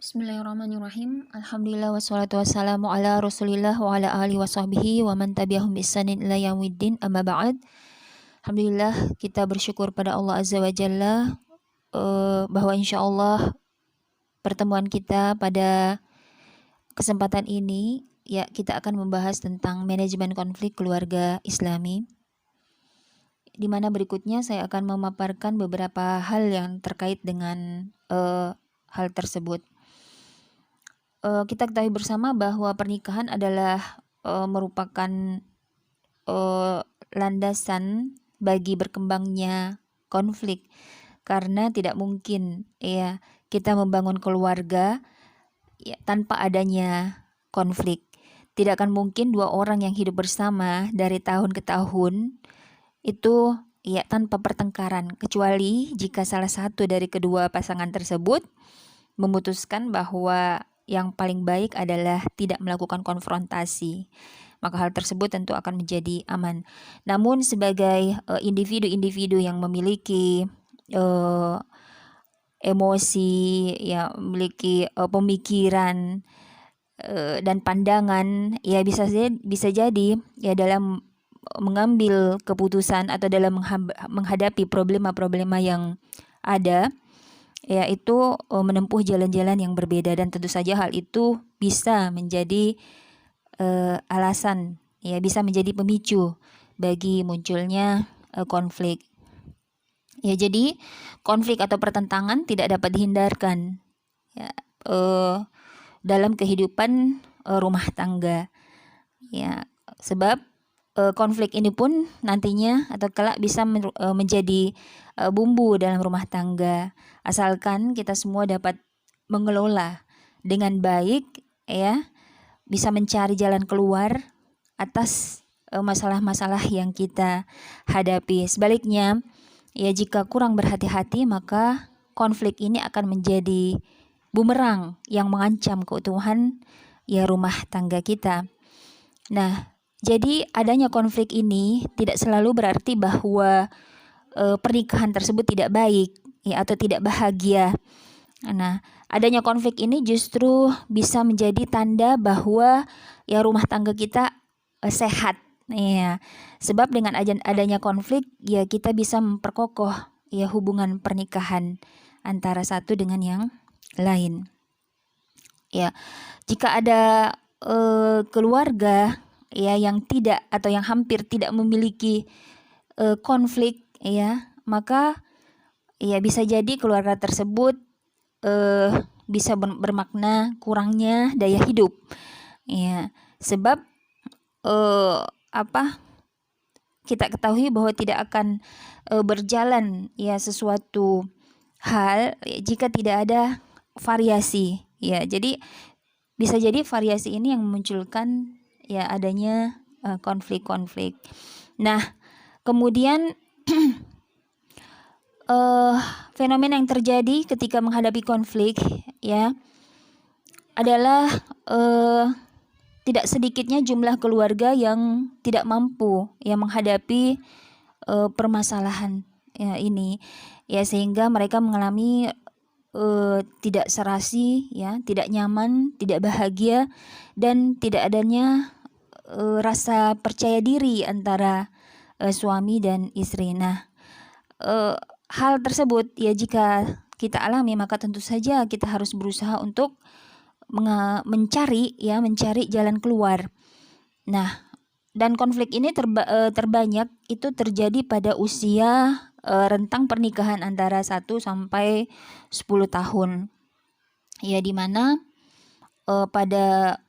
Bismillahirrahmanirrahim. Alhamdulillah wassalatu wassalamu ala Rasulillah wa ala alihi wa sahbihi wa man tabi'ahum bi ihsanin ila yaumiddin. Amma ba'd. Alhamdulillah kita bersyukur pada Allah Azza wa Jalla bahwa insyaallah pertemuan kita pada kesempatan ini ya kita akan membahas tentang manajemen konflik keluarga Islami. Di mana berikutnya saya akan memaparkan beberapa hal yang terkait dengan hal tersebut. Kita ketahui bersama bahwa pernikahan adalah merupakan landasan bagi berkembangnya konflik, karena tidak mungkin ya kita membangun keluarga ya tanpa adanya konflik. Tidak akan mungkin dua orang yang hidup bersama dari tahun ke tahun itu ya tanpa pertengkaran, kecuali jika salah satu dari kedua pasangan tersebut memutuskan bahwa yang paling baik adalah tidak melakukan konfrontasi, maka hal tersebut tentu akan menjadi aman. Namun sebagai individu-individu yang memiliki emosi, ya memiliki pemikiran dan pandangan, ya bisa jadi ya dalam mengambil keputusan atau dalam menghadapi problema-problema yang ada, yaitu menempuh jalan-jalan yang berbeda, dan tentu saja hal itu bisa menjadi alasan, ya bisa menjadi pemicu bagi munculnya konflik. Ya, jadi konflik atau pertentangan tidak dapat dihindarkan ya dalam kehidupan rumah tangga. Ya, sebab konflik ini pun nantinya atau kelak bisa menjadi bumbu dalam rumah tangga, asalkan kita semua dapat mengelola dengan baik, ya bisa mencari jalan keluar atas masalah-masalah yang kita hadapi. Sebaliknya, ya jika kurang berhati-hati, maka konflik ini akan menjadi bumerang yang mengancam keutuhan ya rumah tangga kita. Nah, jadi adanya konflik ini tidak selalu berarti bahwa pernikahan tersebut tidak baik ya atau tidak bahagia. Nah, adanya konflik ini justru bisa menjadi tanda bahwa ya rumah tangga kita sehat. Ya, sebab dengan adanya konflik ya kita bisa memperkokoh ya hubungan pernikahan antara satu dengan yang lain. Ya, jika ada keluarga ya yang tidak atau yang hampir tidak memiliki konflik, ya maka ya bisa jadi keluarga tersebut bisa bermakna kurangnya daya hidup, ya sebab kita ketahui bahwa tidak akan berjalan ya sesuatu hal ya, jika tidak ada variasi, ya jadi bisa jadi variasi ini yang memunculkan ya adanya konflik-konflik. Nah, kemudian fenomena yang terjadi ketika menghadapi konflik ya adalah tidak sedikitnya jumlah keluarga yang tidak mampu ya menghadapi permasalahan ya ini, ya sehingga mereka mengalami tidak serasi, ya tidak nyaman, tidak bahagia, dan tidak adanya rasa percaya diri antara suami dan istri. Nah, hal tersebut ya jika kita alami, maka tentu saja kita harus berusaha untuk mencari jalan keluar. Nah, dan konflik ini terbanyak itu terjadi pada usia rentang pernikahan antara 1 sampai 10 tahun. Ya, di mana pada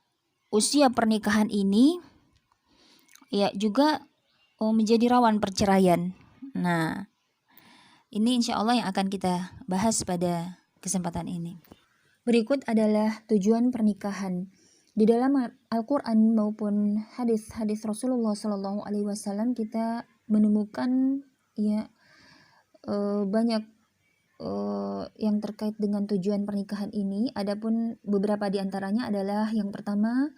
usia pernikahan ini ya juga menjadi rawan perceraian. Nah, ini insya Allah yang akan kita bahas pada kesempatan ini. Berikut adalah tujuan pernikahan. Di dalam Al-Quran maupun hadis-hadis Rasulullah SAW kita menemukan ya banyak yang terkait dengan tujuan pernikahan ini. Adapun beberapa di antaranya adalah yang pertama,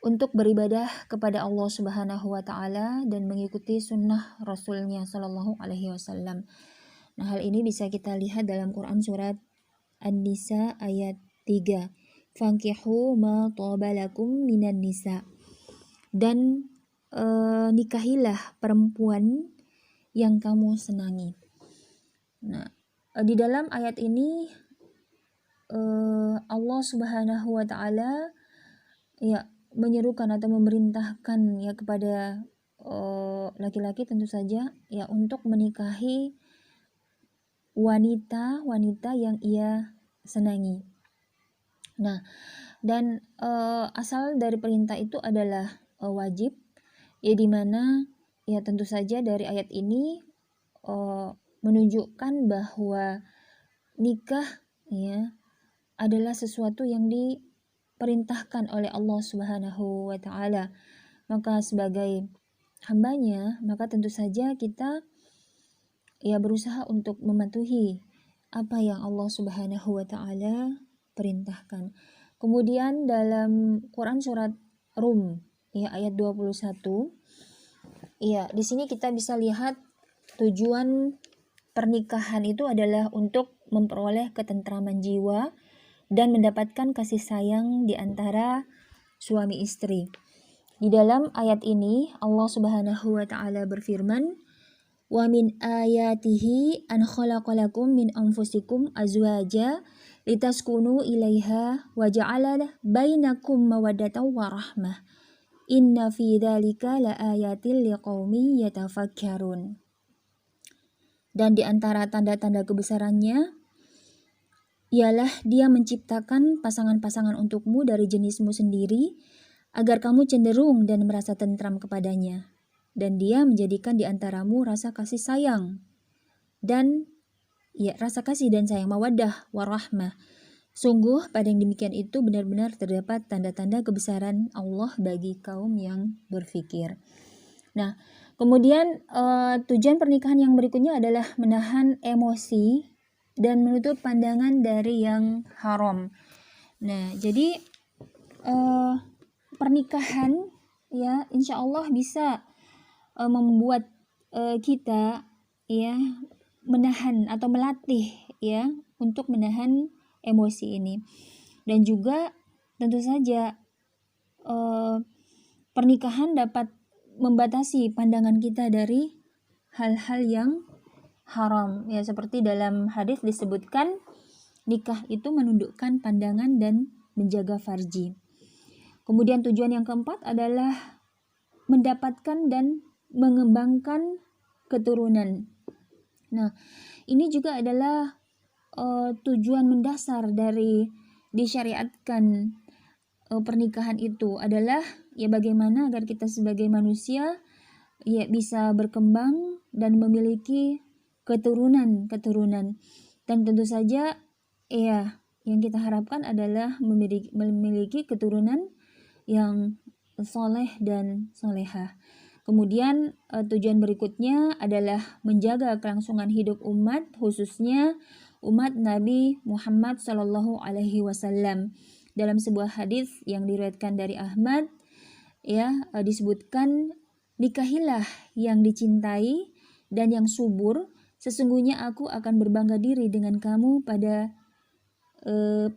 untuk beribadah kepada Allah Subhanahu wa taala dan mengikuti sunnah Rasulnya sallallahu alaihi wasallam. Nah, hal ini bisa kita lihat dalam Quran surat An-Nisa ayat 3. Fankihu ma taba lakum minan nisa. Dan nikahilah perempuan yang kamu senangi. Nah, di dalam ayat ini Allah Subhanahu wa taala ya menyerukan atau memerintahkan ya kepada laki-laki tentu saja ya untuk menikahi wanita yang ia senangi. Nah, dan asal dari perintah itu adalah wajib, ya dimana ya tentu saja dari ayat ini menunjukkan bahwa nikah ya adalah sesuatu yang diperintahkan oleh Allah Subhanahu wa taala. Maka sebagai hambanya, maka tentu saja kita ya berusaha untuk mematuhi apa yang Allah Subhanahu wa taala perintahkan. Kemudian dalam Quran surat Rum ya ayat 21 ya di sini kita bisa lihat tujuan pernikahan itu adalah untuk memperoleh ketentraman jiwa dan mendapatkan kasih sayang di antara suami istri. Di dalam ayat ini Allah Subhanahu wa taala berfirman, "Wa min ayatihi an khalaqalakum min anfusikum azwaja litaskunu ilaiha wa ja'ala bainakum mawaddatan wa rahmah. Inna fi dzalika laayatil liqaumin yatafakkarun." Dan di antara tanda-tanda kebesarannya ialah Dia menciptakan pasangan-pasangan untukmu dari jenismu sendiri agar kamu cenderung dan merasa tentram kepadanya. Dan Dia menjadikan di antaramu rasa kasih sayang dan ya rasa kasih dan sayang, mawaddah warahmah. Sungguh pada yang demikian itu benar-benar terdapat tanda-tanda kebesaran Allah bagi kaum yang berfikir. Nah, kemudian tujuan pernikahan yang berikutnya adalah menahan emosi dan menutup pandangan dari yang haram. Nah, jadi pernikahan ya insya Allah bisa membuat kita ya menahan atau melatih ya untuk menahan emosi ini. Dan juga tentu saja pernikahan dapat membatasi pandangan kita dari hal-hal yang haram ya, seperti dalam hadis disebutkan nikah itu menundukkan pandangan dan menjaga farji. Kemudian tujuan yang keempat adalah mendapatkan dan mengembangkan keturunan. Nah, ini juga adalah tujuan mendasar dari disyariatkan pernikahan itu adalah ya bagaimana agar kita sebagai manusia ya bisa berkembang dan memiliki keturunan. Dan tentu saja ya yang kita harapkan adalah memiliki keturunan yang soleh dan solehah. Kemudian tujuan berikutnya adalah menjaga kelangsungan hidup umat, khususnya umat Nabi Muhammad Sallallahu Alaihi Wasallam. Dalam sebuah hadis yang diriwayatkan dari Ahmad ya disebutkan, nikahilah yang dicintai dan yang subur, sesungguhnya aku akan berbangga diri dengan kamu pada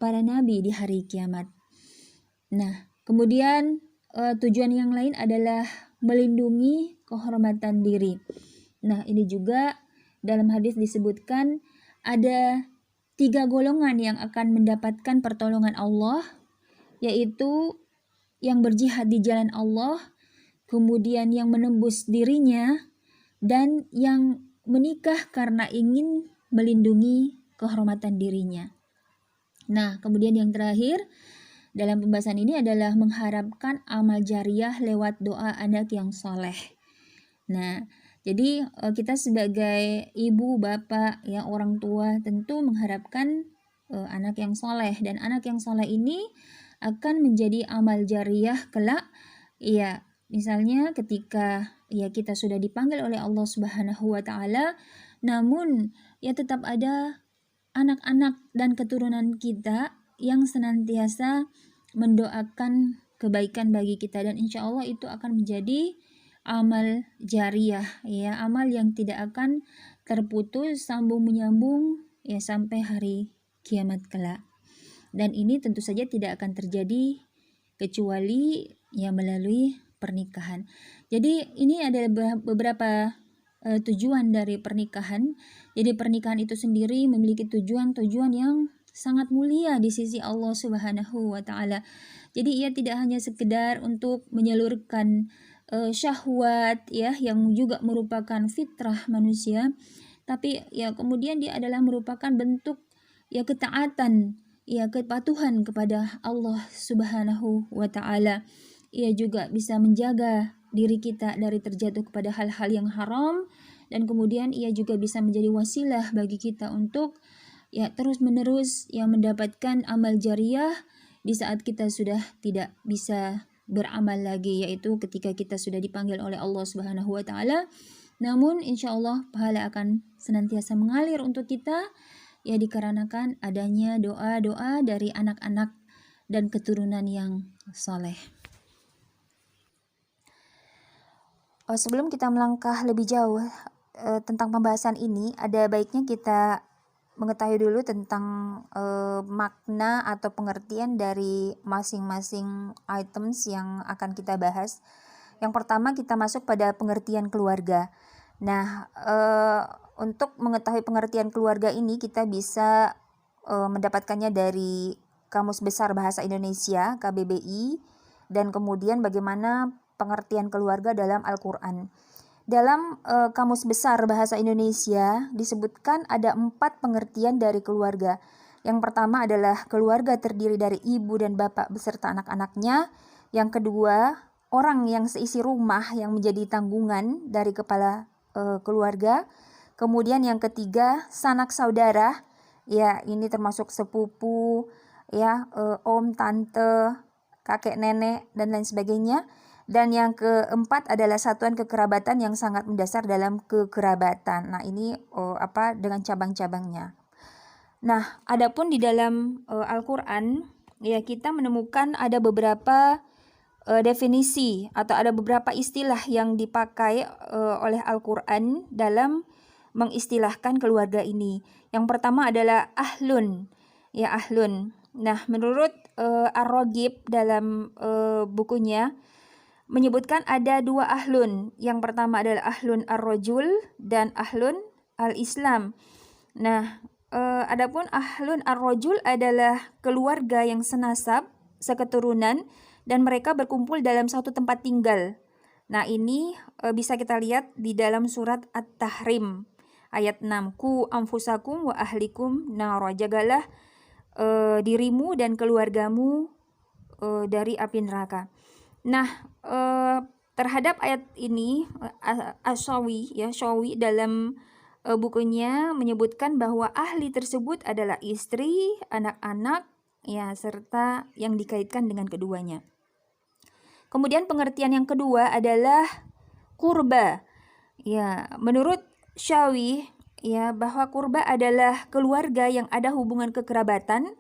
para nabi di hari kiamat. Nah, kemudian tujuan yang lain adalah melindungi kehormatan diri. Nah, ini juga dalam hadis disebutkan ada 3 golongan yang akan mendapatkan pertolongan Allah, yaitu yang berjihad di jalan Allah, kemudian yang menembus dirinya, dan yang menikah karena ingin melindungi kehormatan dirinya. Nah, kemudian yang terakhir dalam pembahasan ini adalah mengharapkan amal jariah lewat doa anak yang soleh. Nah, jadi kita sebagai ibu, bapak, ya orang tua tentu mengharapkan anak yang soleh, dan anak yang soleh ini akan menjadi amal jariah kelak. Ya, misalnya ketika ya kita sudah dipanggil oleh Allah Subhanahu wa taala, namun ya tetap ada anak-anak dan keturunan kita yang senantiasa mendoakan kebaikan bagi kita, dan insya Allah itu akan menjadi amal jariah ya, amal yang tidak akan terputus, sambung menyambung ya sampai hari kiamat kelak. Dan ini tentu saja tidak akan terjadi kecuali melalui pernikahan. Jadi ini ada beberapa tujuan dari pernikahan. Jadi pernikahan itu sendiri memiliki tujuan-tujuan yang sangat mulia di sisi Allah Subhanahu wa taala. Jadi ia tidak hanya sekedar untuk menyalurkan syahwat yang juga merupakan fitrah manusia, tapi kemudian dia adalah merupakan bentuk ketaatan, kepatuhan kepada Allah Subhanahu wa taala. Ia juga bisa menjaga diri kita dari terjatuh kepada hal-hal yang haram, dan kemudian ia juga bisa menjadi wasilah bagi kita untuk terus-menerus mendapatkan amal jariah di saat kita sudah tidak bisa beramal lagi, yaitu ketika kita sudah dipanggil oleh Allah Subhanahu wa taala. Namun insya Allah pahala akan senantiasa mengalir untuk kita dikarenakan adanya doa-doa dari anak-anak dan keturunan yang soleh. Sebelum kita melangkah lebih jauh tentang pembahasan ini, ada baiknya kita mengetahui dulu tentang makna atau pengertian dari masing-masing items yang akan kita bahas. Yang pertama kita masuk pada pengertian keluarga. Nah, untuk mengetahui pengertian keluarga ini kita bisa mendapatkannya dari Kamus Besar Bahasa Indonesia KBBI, dan kemudian bagaimana pengertian keluarga dalam Al-Quran. Dalam Kamus Besar Bahasa Indonesia disebutkan ada 4 pengertian dari keluarga. Yang pertama adalah keluarga terdiri dari ibu dan bapak beserta anak-anaknya. Yang kedua, orang yang seisi rumah yang menjadi tanggungan dari kepala keluarga. Kemudian yang ketiga, sanak saudara. Ini termasuk sepupu, om, tante, kakek, nenek, dan lain sebagainya. Dan yang keempat adalah satuan kekerabatan yang sangat mendasar dalam kekerabatan. Nah, ini dengan cabang-cabangnya. Nah, adapun di dalam Al-Qur'an kita menemukan ada beberapa definisi atau ada beberapa istilah yang dipakai oleh Al-Qur'an dalam mengistilahkan keluarga ini. Yang pertama adalah ahlun. Ahlun. Nah, menurut Ar-Raghib dalam bukunya menyebutkan ada 2 ahlun. Yang pertama adalah ahlun ar-rajul dan ahlun al-islam. Nah, adapun ahlun ar-rajul adalah keluarga yang senasab, seketurunan, dan mereka berkumpul dalam satu tempat tinggal. Nah, ini bisa kita lihat di dalam surat At-Tahrim ayat 6. Ku anfusakum wa ahlikum nara, jagalah dirimu dan keluargamu dari api neraka. Nah, terhadap ayat ini Asyawi dalam bukunya menyebutkan bahwa ahli tersebut adalah istri, anak-anak, serta yang dikaitkan dengan keduanya. Kemudian pengertian yang kedua adalah kurba. Menurut Syawi bahwa kurba adalah keluarga yang ada hubungan kekerabatan,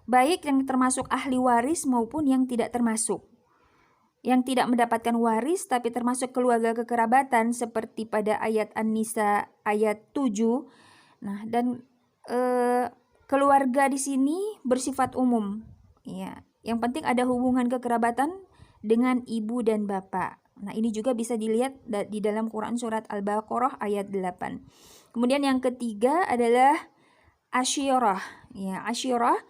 baik yang termasuk ahli waris maupun yang tidak termasuk. Yang tidak mendapatkan waris tapi termasuk keluarga kekerabatan seperti pada ayat An-Nisa ayat 7. Nah, dan keluarga di sini bersifat umum. Yang penting ada hubungan kekerabatan dengan ibu dan bapak. Nah, ini juga bisa dilihat di dalam Quran surat Al-Baqarah ayat 8. Kemudian yang ketiga adalah asyirah. Asyirah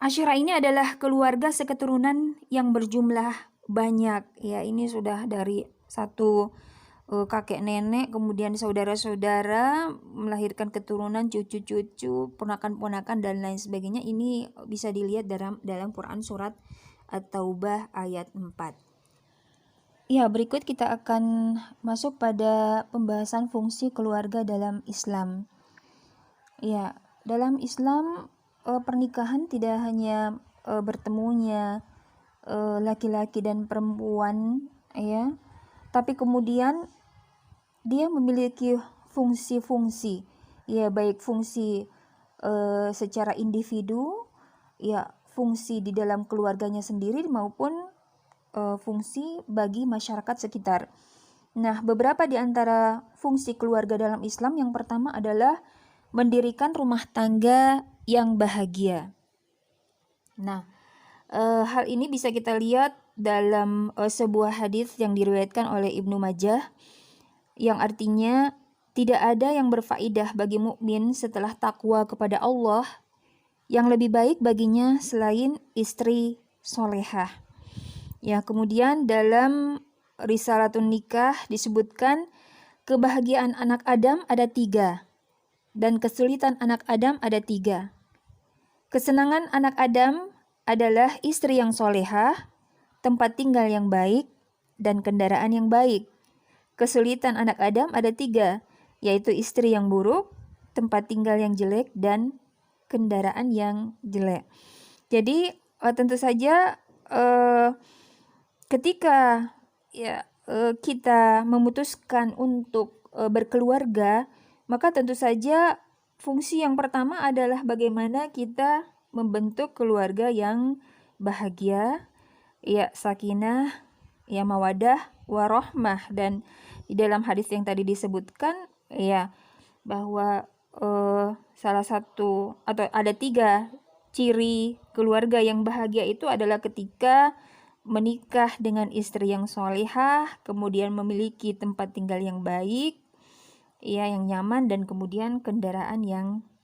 Asyirah ini adalah keluarga seketurunan yang berjumlah banyak. Ini sudah dari satu kakek nenek, kemudian saudara-saudara, melahirkan keturunan, cucu-cucu, ponakan-ponakan, dan lain sebagainya. Ini bisa dilihat dalam Quran surat At-Taubah ayat 4. Berikut kita akan masuk pada pembahasan fungsi keluarga dalam Islam. Dalam Islam pernikahan tidak hanya bertemunya laki-laki dan perempuan, tapi kemudian dia memiliki fungsi-fungsi, baik fungsi secara individu, fungsi di dalam keluarganya sendiri maupun fungsi bagi masyarakat sekitar. Nah, beberapa di antara fungsi keluarga dalam Islam, yang pertama adalah mendirikan rumah tangga yang bahagia. Nah, hal ini bisa kita lihat dalam sebuah hadis yang diriwayatkan oleh Ibnu Majah yang artinya tidak ada yang berfaedah bagi mukmin setelah takwa kepada Allah yang lebih baik baginya selain istri solehah. Ya, kemudian dalam Risalatun Nikah disebutkan kebahagiaan anak Adam ada 3 dan kesulitan anak Adam ada 3. Kesenangan anak Adam adalah istri yang solehah, tempat tinggal yang baik, dan kendaraan yang baik. Kesulitan anak Adam ada 3, yaitu istri yang buruk, tempat tinggal yang jelek, dan kendaraan yang jelek. Jadi tentu saja ketika kita memutuskan untuk berkeluarga, maka tentu saja fungsi yang pertama adalah bagaimana kita membentuk keluarga yang bahagia, ya sakinah, ya mawadah, warohmah. Dan di dalam hadis yang tadi disebutkan ya bahwa salah satu atau ada 3 ciri keluarga yang bahagia itu adalah ketika menikah dengan istri yang solehah, kemudian memiliki tempat tinggal yang baik, ya yang nyaman, dan kemudian kendaraan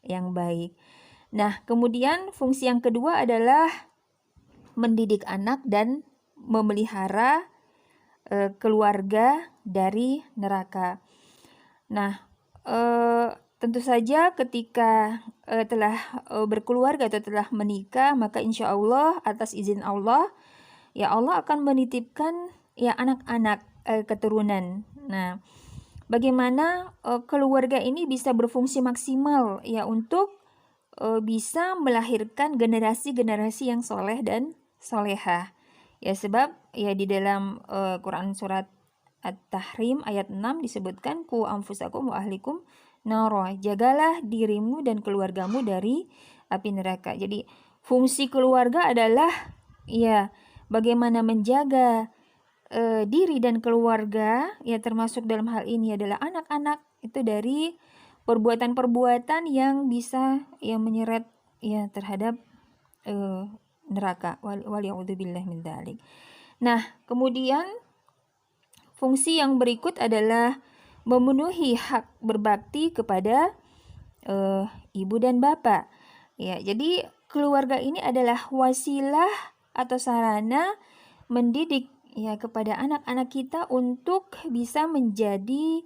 yang baik. Nah, kemudian fungsi yang kedua adalah mendidik anak dan memelihara keluarga dari neraka. Nah, tentu saja ketika telah berkeluarga atau telah menikah, maka insya Allah atas izin Allah, ya Allah akan menitipkan ya anak-anak keturunan. Nah, bagaimana keluarga ini bisa berfungsi maksimal ya untuk bisa melahirkan generasi-generasi yang soleh dan solehah. Ya sebab ya di dalam Quran surat At-Tahrim ayat 6 disebutkan ku anfusakum wa ahlikum naro, jagalah dirimu dan keluargamu dari api neraka. Jadi fungsi keluarga adalah ya bagaimana menjaga diri dan keluarga, ya termasuk dalam hal ini adalah anak-anak itu dari perbuatan-perbuatan yang bisa ya menyeret ya terhadap neraka. Waliya'udzubillah min dzalik. Nah, kemudian fungsi yang berikut adalah memenuhi hak berbakti kepada ibu dan bapak. Ya, jadi keluarga ini adalah wasilah atau sarana mendidik ya kepada anak-anak kita untuk bisa menjadi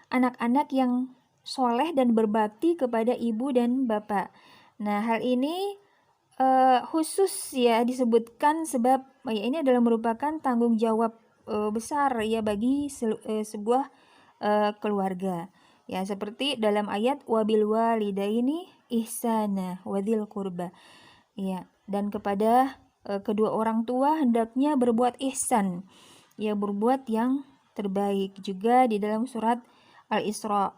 anak-anak yang soleh dan berbakti kepada ibu dan bapak. Nah, hal ini khusus ya disebutkan sebab ya ini adalah merupakan tanggung jawab besar ya bagi sebuah keluarga. Ya, seperti dalam ayat wabil walidaini ihsana wadzil qurba. Ya, dan kepada kedua orang tua hendaknya berbuat ihsan, ya berbuat yang terbaik. Juga di dalam surat Al-Isra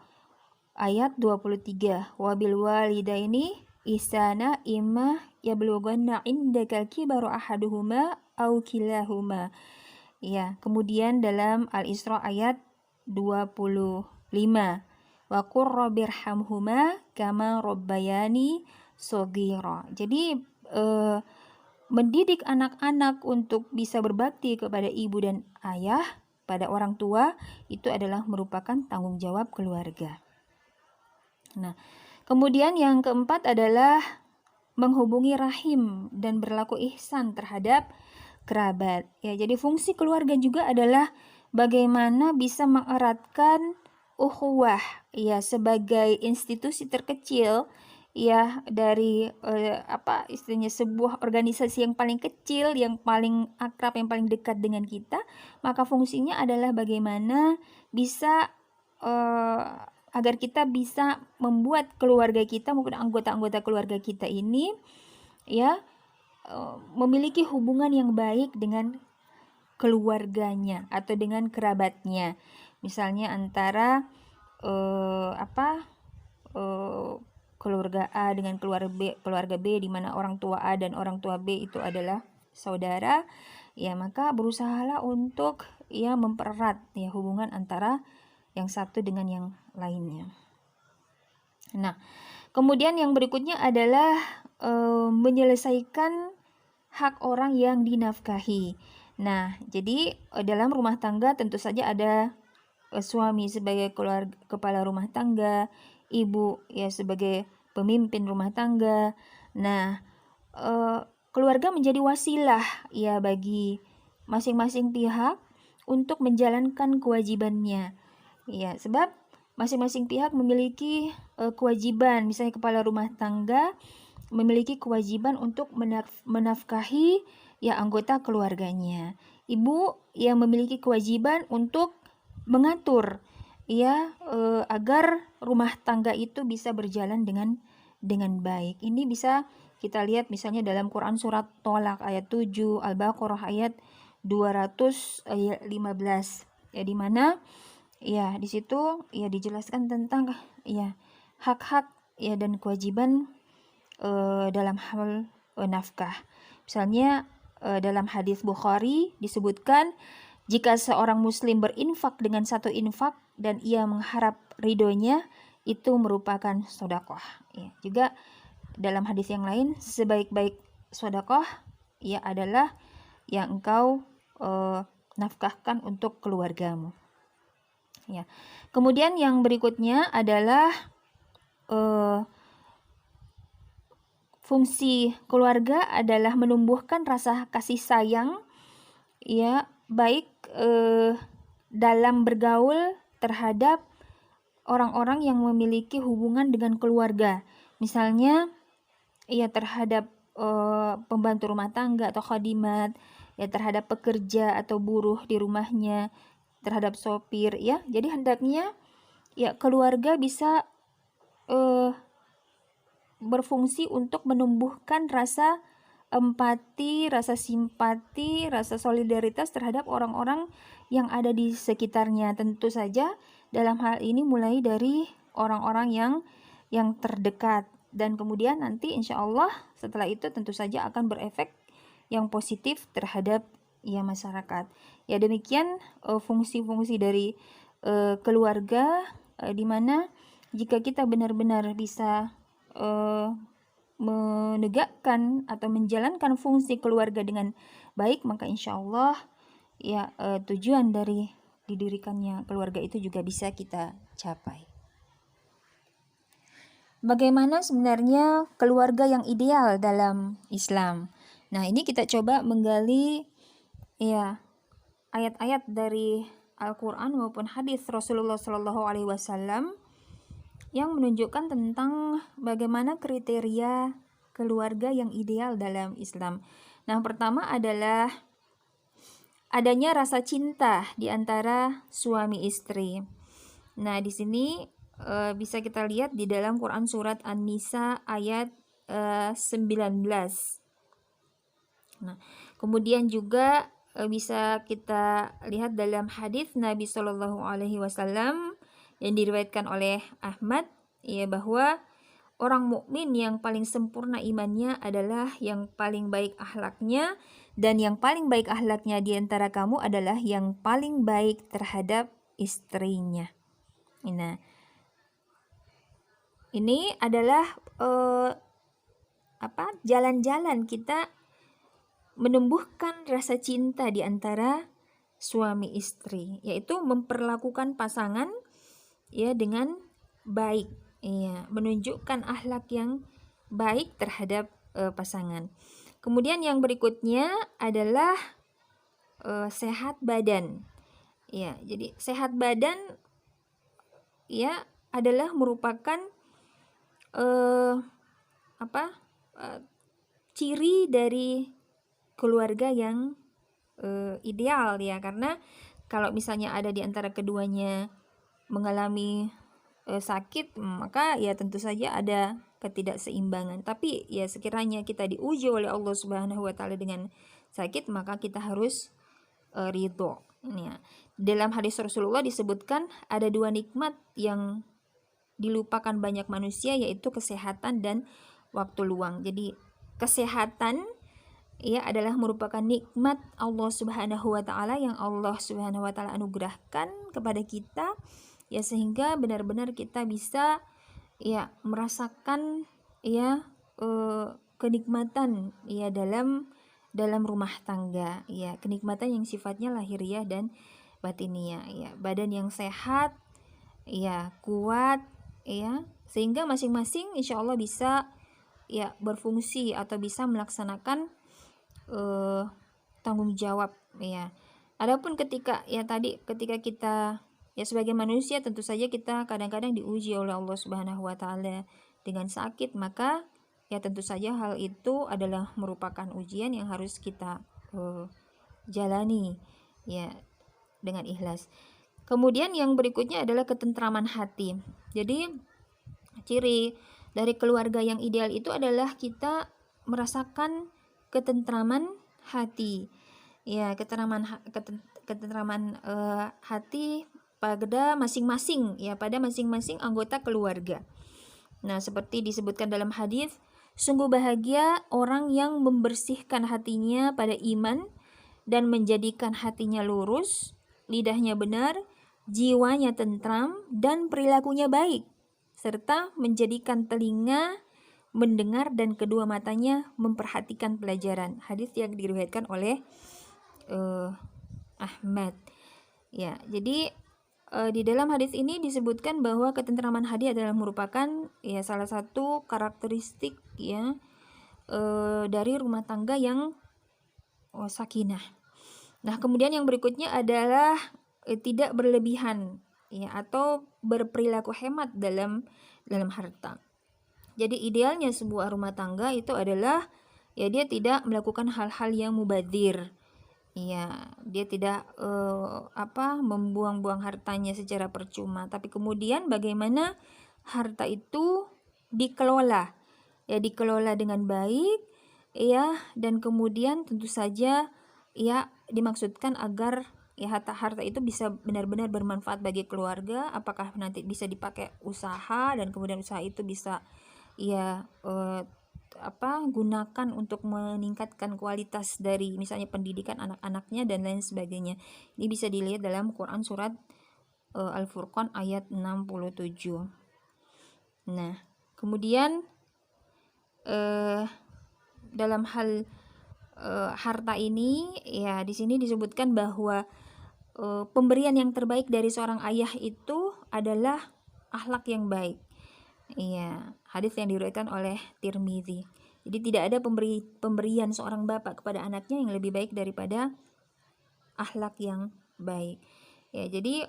ayat 23, wabil walidaini ihsana imma yablughanna indaka kibaru ahaduhuma au kilahuma. Ya, kemudian dalam Al-Isra ayat 25, wa qur rabbirhamhuma kama rabbayani shaghira. Jadi mendidik anak-anak untuk bisa berbakti kepada ibu dan ayah, pada orang tua, itu adalah merupakan tanggung jawab keluarga. Nah, kemudian yang keempat adalah menghubungi rahim dan berlaku ihsan terhadap kerabat. Ya, jadi fungsi keluarga juga adalah bagaimana bisa mengeratkan ukhuwah ya sebagai institusi terkecil ya dari istilahnya sebuah organisasi yang paling kecil, yang paling akrab, yang paling dekat dengan kita, maka fungsinya adalah bagaimana bisa agar kita bisa membuat keluarga kita maupun anggota-anggota keluarga kita ini ya memiliki hubungan yang baik dengan keluarganya atau dengan kerabatnya. Misalnya antara keluarga A dengan keluarga B di mana orang tua A dan orang tua B itu adalah saudara, ya maka berusahalah untuk ya mempererat ya hubungan antara yang satu dengan yang lainnya. Nah, kemudian yang berikutnya adalah menyelesaikan hak orang yang dinafkahi. Nah, jadi dalam rumah tangga tentu saja ada suami sebagai kepala rumah tangga, ibu ya sebagai pemimpin rumah tangga. Nah, keluarga menjadi wasilah ya bagi masing-masing pihak untuk menjalankan kewajibannya. Ya, sebab masing-masing pihak memiliki kewajiban. Misalnya kepala rumah tangga memiliki kewajiban untuk menafkahi ya anggota keluarganya. Ibu yang memiliki kewajiban untuk mengatur ya agar rumah tangga itu bisa berjalan dengan baik. Ini bisa kita lihat misalnya dalam Quran surat Tolak ayat 7, Al-Baqarah ayat 215 ya, di mana ya di situ ya dijelaskan tentang ya hak-hak ya dan kewajiban dalam hal nafkah. Misalnya dalam hadis Bukhari disebutkan jika seorang muslim berinfak dengan satu infak dan ia mengharap ridhonya, itu merupakan sedekah. Ya, juga dalam hadis yang lain sebaik-baik sedekah ya adalah yang engkau nafkahkan untuk keluargamu. Ya. Kemudian yang berikutnya adalah fungsi keluarga adalah menumbuhkan rasa kasih sayang ya baik dalam bergaul terhadap orang-orang yang memiliki hubungan dengan keluarga. Misalnya ya terhadap pembantu rumah tangga atau khadimat, ya terhadap pekerja atau buruh di rumahnya, terhadap sopir ya. Jadi hendaknya ya keluarga bisa berfungsi untuk menumbuhkan rasa empati, rasa simpati, rasa solidaritas terhadap orang-orang yang ada di sekitarnya. Tentu saja dalam hal ini mulai dari orang-orang yang terdekat, dan kemudian nanti insya Allah setelah itu tentu saja akan berefek yang positif terhadap ya masyarakat. Ya demikian fungsi-fungsi dari keluarga, di mana jika kita benar-benar bisa menegakkan atau menjalankan fungsi keluarga dengan baik, maka insya Allah ya tujuan dari didirikannya keluarga itu juga bisa kita capai. Bagaimana sebenarnya keluarga yang ideal dalam Islam? Nah, ini kita coba menggali ya ayat-ayat dari Al-Quran maupun hadis Rasulullah SAW yang menunjukkan tentang bagaimana kriteria keluarga yang ideal dalam Islam. Nah, pertama adalah adanya rasa cinta di antara suami istri. Nah, di sini bisa kita lihat di dalam Quran surat An-Nisa ayat 19. Nah, kemudian juga bisa kita lihat dalam hadis Nabi Shallallahu Alaihi Wasallam yang diriwayatkan oleh Ahmad ya bahwa orang mukmin yang paling sempurna imannya adalah yang paling baik akhlaknya, dan yang paling baik akhlaknya di antara kamu adalah yang paling baik terhadap istrinya. Nah, ini adalah jalan-jalan kita menumbuhkan rasa cinta di antara suami istri, yaitu memperlakukan pasangan ya dengan baik, ya, menunjukkan akhlak yang baik terhadap pasangan. Kemudian yang berikutnya adalah sehat badan. Ya, jadi sehat badan ya adalah merupakan ciri dari keluarga yang ideal ya, karena kalau misalnya ada di antara keduanya mengalami sakit, maka ya tentu saja ada ketidakseimbangan. Tapi ya sekiranya kita diuji oleh Allah Subhanahu wa taala dengan sakit, maka kita harus ridho. Ya. Dalam hadis Rasulullah disebutkan ada dua nikmat yang dilupakan banyak manusia, yaitu kesehatan dan waktu luang. Jadi kesehatan ya adalah merupakan nikmat Allah Subhanahu wa taala yang Allah Subhanahu wa taala anugerahkan kepada kita ya, sehingga benar-benar kita bisa ya merasakan ya kenikmatan ya dalam rumah tangga, ya kenikmatan yang sifatnya lahiriah dan batiniah, ya badan yang sehat, ya kuat, ya sehingga masing-masing insya Allah bisa ya berfungsi atau bisa melaksanakan tanggung jawab, ya. Adapun ketika ketika kita ya sebagai manusia, tentu saja kita kadang-kadang diuji oleh Allah Subhanahu wa taala dengan sakit, maka ya tentu saja hal itu adalah merupakan ujian yang harus kita jalani ya dengan ikhlas. Kemudian yang berikutnya adalah ketentraman hati. Jadi ciri dari keluarga yang ideal itu adalah kita merasakan ketentraman hati. Ya, ketentraman hati pada masing-masing anggota keluarga. Nah, seperti disebutkan dalam hadis, sungguh bahagia orang yang membersihkan hatinya pada iman dan menjadikan hatinya lurus, lidahnya benar, jiwanya tentram, dan perilakunya baik, serta menjadikan telinga mendengar dan kedua matanya memperhatikan pelajaran. Hadis yang diriwayatkan oleh Ahmad. Ya, jadi di dalam hadis ini disebutkan bahwa ketentraman hati adalah merupakan ya salah satu karakteristik ya dari rumah tangga yang sakinah. Nah, kemudian yang berikutnya adalah tidak berlebihan ya atau berperilaku hemat dalam harta. Jadi idealnya sebuah rumah tangga itu adalah ya dia tidak melakukan hal-hal yang mubadzir. Ya, dia tidak membuang-buang hartanya secara percuma, tapi kemudian bagaimana harta itu dikelola. Ya, dikelola dengan baik ya, dan kemudian tentu saja ya dimaksudkan agar ya harta itu bisa benar-benar bermanfaat bagi keluarga, apakah nanti bisa dipakai usaha dan kemudian usaha itu bisa ya gunakan untuk meningkatkan kualitas dari misalnya pendidikan anak-anaknya dan lain sebagainya. Ini bisa dilihat dalam Quran surat Al-Furqan ayat 67. Nah, kemudian dalam hal harta ini ya di sini disebutkan bahwa pemberian yang terbaik dari seorang ayah itu adalah akhlak yang baik. Iya, hadis yang diriwayatkan oleh Tirmizi. Jadi tidak ada pemberian seorang bapak kepada anaknya yang lebih baik daripada akhlak yang baik. Ya, jadi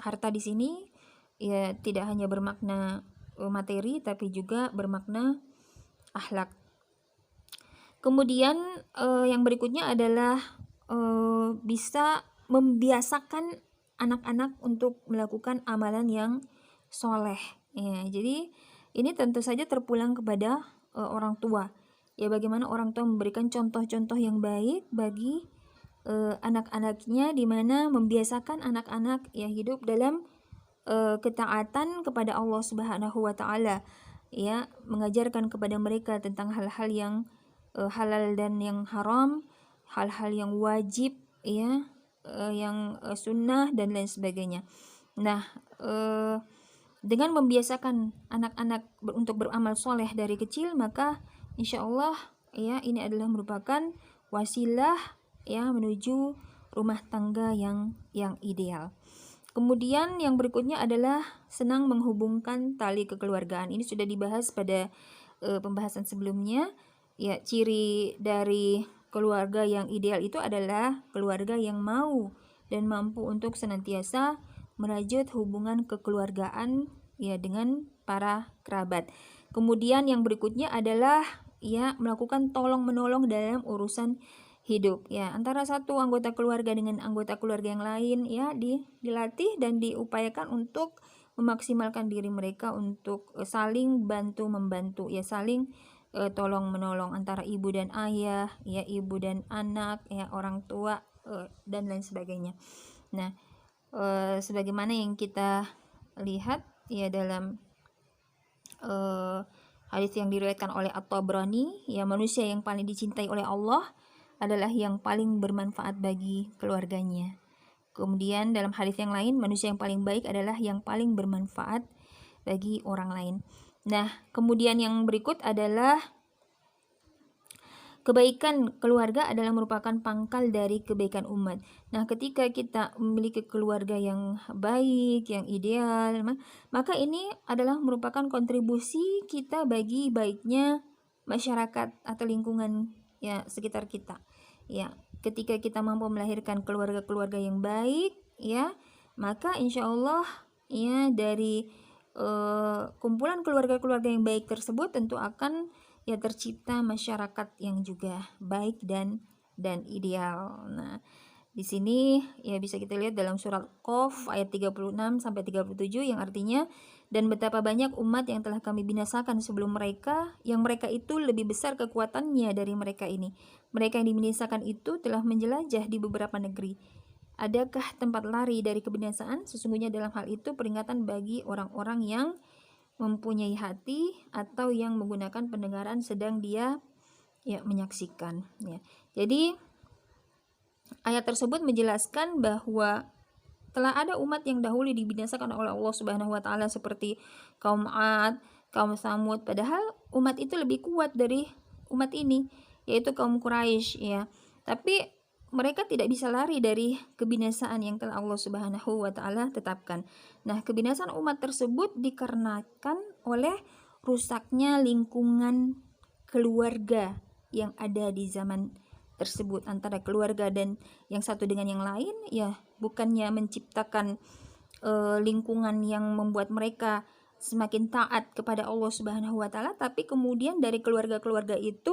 harta di sini ya tidak hanya bermakna materi tapi juga bermakna akhlak. Kemudian yang berikutnya adalah bisa membiasakan anak-anak untuk melakukan amalan yang soleh. Ya, jadi ini tentu saja terpulang kepada orang tua. Ya, bagaimana orang tua memberikan contoh-contoh yang baik bagi anak-anaknya, di mana membiasakan anak-anak ya hidup dalam ketaatan kepada Allah Subhanahu wa taala. Ya, mengajarkan kepada mereka tentang hal-hal yang halal dan yang haram, hal-hal yang wajib ya, yang sunnah dan lain sebagainya. Nah, dengan membiasakan anak-anak untuk beramal soleh dari kecil, maka insya Allah ya ini adalah merupakan wasilah ya menuju rumah tangga yang ideal. Kemudian yang berikutnya adalah senang menghubungkan tali kekeluargaan. Ini sudah dibahas pada pembahasan sebelumnya. Ya, ciri dari keluarga yang ideal itu adalah keluarga yang mau dan mampu untuk senantiasa merajut hubungan kekeluargaan ya dengan para kerabat. Kemudian yang berikutnya adalah ya melakukan tolong menolong dalam urusan hidup ya antara satu anggota keluarga dengan anggota keluarga yang lain ya dilatih dan diupayakan untuk memaksimalkan diri mereka untuk saling bantu membantu ya saling tolong menolong antara ibu dan ayah ya ibu dan anak ya orang tua dan lain sebagainya. Nah, sebagaimana yang kita lihat ya dalam hadis yang diriwayatkan oleh At-Tabrani ya manusia yang paling dicintai oleh Allah adalah yang paling bermanfaat bagi keluarganya. Kemudian dalam hadis yang lain manusia yang paling baik adalah yang paling bermanfaat bagi orang lain. Nah, kemudian yang berikut adalah kebaikan keluarga adalah merupakan pangkal dari kebaikan umat. Nah, ketika kita memiliki keluarga yang baik, yang ideal, maka ini adalah merupakan kontribusi kita bagi baiknya masyarakat atau lingkungan ya sekitar kita. Ya, ketika kita mampu melahirkan keluarga-keluarga yang baik, ya, maka insya Allah ya dari kumpulan keluarga-keluarga yang baik tersebut tentu akan ya tercipta masyarakat yang juga baik dan ideal. Nah, di sini ya bisa kita lihat dalam surat Qaf ayat 36 sampai 37 yang artinya dan betapa banyak umat yang telah kami binasakan sebelum mereka yang mereka itu lebih besar kekuatannya dari mereka ini. Mereka yang dibinasakan itu telah menjelajah di beberapa negeri. Adakah tempat lari dari kebinasaan? Sesungguhnya dalam hal itu peringatan bagi orang-orang yang mempunyai hati atau yang menggunakan pendengaran sedang dia ya menyaksikan ya. Jadi ayat tersebut menjelaskan bahwa telah ada umat yang dahulu dibinasakan oleh Allah Subhanahu wa taala seperti kaum 'Ad, kaum Tsamud, padahal umat itu lebih kuat dari umat ini yaitu kaum Quraisy ya. Tapi mereka tidak bisa lari dari kebinasaan yang telah Allah Subhanahu wa taala tetapkan. Nah, kebinasaan umat tersebut dikarenakan oleh rusaknya lingkungan keluarga yang ada di zaman tersebut antara keluarga dan yang satu dengan yang lain ya bukannya menciptakan lingkungan yang membuat mereka semakin taat kepada Allah Subhanahu wa taala, tapi kemudian dari keluarga-keluarga itu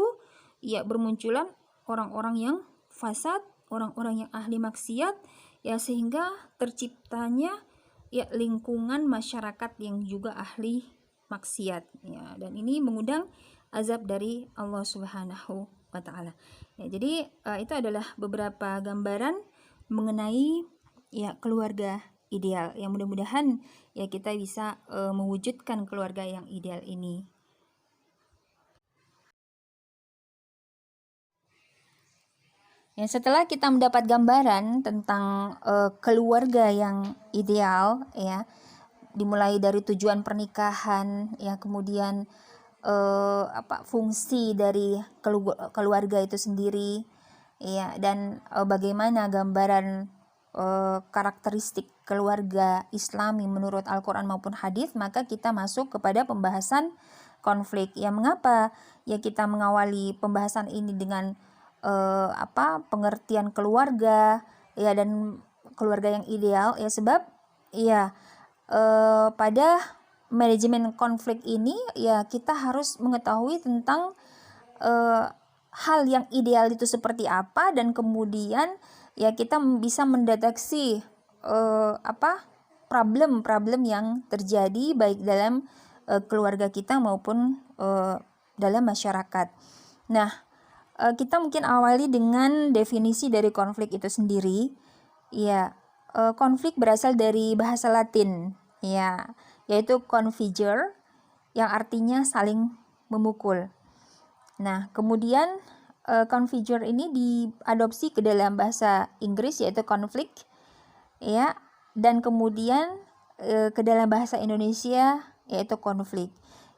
ya bermunculan orang-orang yang fasad, orang-orang yang ahli maksiat ya sehingga terciptanya ya lingkungan masyarakat yang juga ahli maksiat ya, dan ini mengundang azab dari Allah Subhanahu wa taala. Ya, jadi itu adalah beberapa gambaran mengenai ya keluarga ideal. Yang mudah-mudahan ya kita bisa mewujudkan keluarga yang ideal ini. Ya, setelah kita mendapat gambaran tentang keluarga yang ideal ya, dimulai dari tujuan pernikahan ya, kemudian fungsi dari keluarga itu sendiri ya, dan bagaimana gambaran karakteristik keluarga Islami menurut Al-Quran maupun hadis, maka kita masuk kepada pembahasan konflik. Ya, mengapa ya kita mengawali pembahasan ini dengan pengertian keluarga ya dan keluarga yang ideal ya, sebab ya pada manajemen konflik ini ya kita harus mengetahui tentang hal yang ideal itu seperti apa, dan kemudian ya kita bisa mendeteksi problem-problem yang terjadi baik dalam keluarga kita maupun dalam masyarakat. Nah, kita mungkin awali dengan definisi dari konflik itu sendiri. Ya, konflik berasal dari bahasa Latin, ya, yaitu configere, yang artinya saling memukul. Nah, kemudian configure ini diadopsi ke dalam bahasa Inggris yaitu konflik, ya, dan kemudian ke dalam bahasa Indonesia yaitu konflik.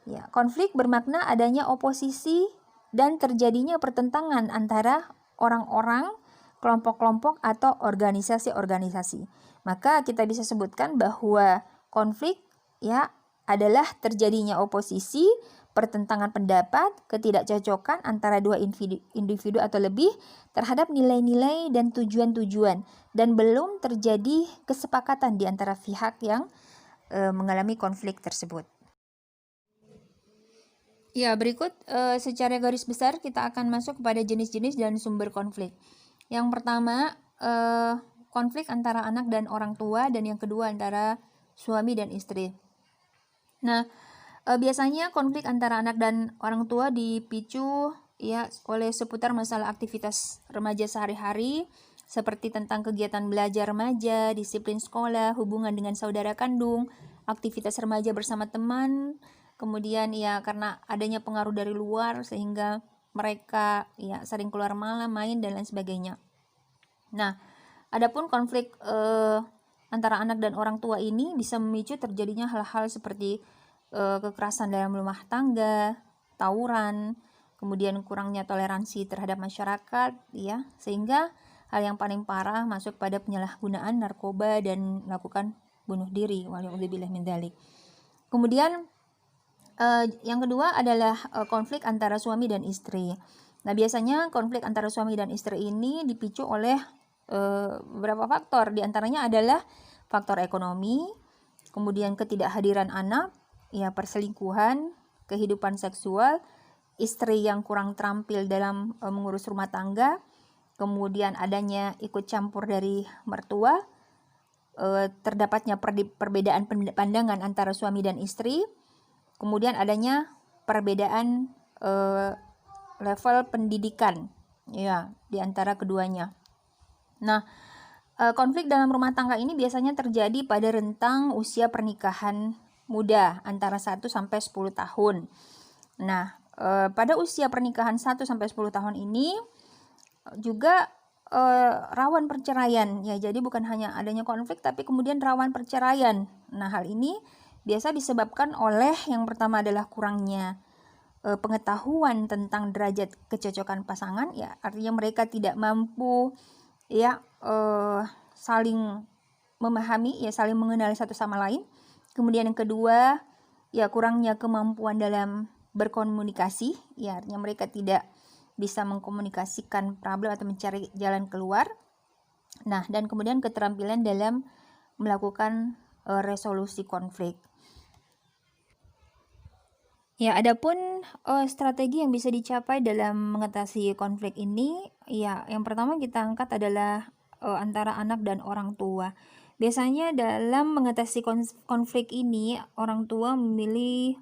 Ya, konflik bermakna adanya oposisi dan terjadinya pertentangan antara orang-orang, kelompok-kelompok atau organisasi-organisasi. Maka kita bisa sebutkan bahwa konflik ya adalah terjadinya oposisi, pertentangan pendapat, ketidakcocokan antara dua individu atau lebih terhadap nilai-nilai dan tujuan-tujuan, dan belum terjadi kesepakatan di antara pihak yang mengalami konflik tersebut. Ya, berikut secara garis besar kita akan masuk kepada jenis-jenis dan sumber konflik. Yang pertama, konflik antara anak dan orang tua, dan yang kedua antara suami dan istri. Nah, biasanya konflik antara anak dan orang tua dipicu ya oleh seputar masalah aktivitas remaja sehari-hari, seperti tentang kegiatan belajar remaja, disiplin sekolah, hubungan dengan saudara kandung, aktivitas remaja bersama teman. Kemudian ya karena adanya pengaruh dari luar sehingga mereka ya sering keluar malam, main dan lain sebagainya. Nah, adapun konflik antara anak dan orang tua ini bisa memicu terjadinya hal-hal seperti kekerasan dalam rumah tangga, tawuran, kemudian kurangnya toleransi terhadap masyarakat, ya, sehingga hal yang paling parah masuk pada penyalahgunaan narkoba dan melakukan bunuh diri. Waliyadzubillah min dzalik. Kemudian yang kedua adalah konflik antara suami dan istri. Nah, biasanya konflik antara suami dan istri ini dipicu oleh beberapa faktor. Di antaranya adalah faktor ekonomi, kemudian ketidakhadiran anak, ya, perselingkuhan, kehidupan seksual, istri yang kurang terampil dalam mengurus rumah tangga, kemudian adanya ikut campur dari mertua, terdapatnya perbedaan pandangan antara suami dan istri, kemudian adanya perbedaan level pendidikan, ya, di antara keduanya. Nah, konflik dalam rumah tangga ini biasanya terjadi pada rentang usia pernikahan muda antara 1 sampai 10 tahun. Nah, pada usia pernikahan 1 sampai 10 tahun ini juga rawan perceraian, ya. Jadi bukan hanya adanya konflik tapi kemudian rawan perceraian. Nah, hal ini biasa disebabkan oleh yang pertama adalah kurangnya pengetahuan tentang derajat kecocokan pasangan, ya, artinya mereka tidak mampu, ya, saling memahami, ya, saling mengenal satu sama lain. Kemudian yang kedua, ya, kurangnya kemampuan dalam berkomunikasi, ya, artinya mereka tidak bisa mengkomunikasikan problem atau mencari jalan keluar. Nah, dan kemudian keterampilan dalam melakukan resolusi konflik. Ya, adapun strategi yang bisa dicapai dalam mengatasi konflik ini, ya, yang pertama kita angkat adalah antara anak dan orang tua. Biasanya dalam mengatasi konflik ini, orang tua memilih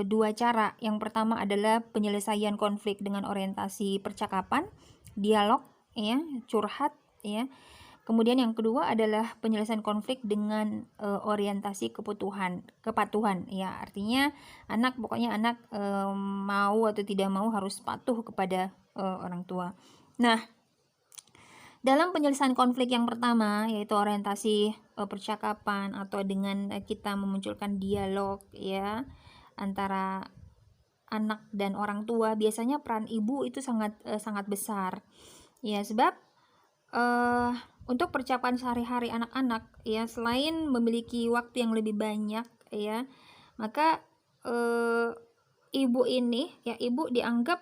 dua cara. Yang pertama adalah penyelesaian konflik dengan orientasi percakapan, dialog, ya, curhat, ya. Kemudian yang kedua adalah penyelesaian konflik dengan orientasi kepatuhan, ya, artinya pokoknya anak mau atau tidak mau harus patuh kepada orang tua. Nah, dalam penyelesaian konflik yang pertama, yaitu orientasi percakapan atau dengan kita memunculkan dialog, ya, antara anak dan orang tua, biasanya peran ibu itu sangat besar, ya, sebab untuk percakapan sehari-hari anak-anak, ya, selain memiliki waktu yang lebih banyak, ya, maka ibu ini, ya, ibu dianggap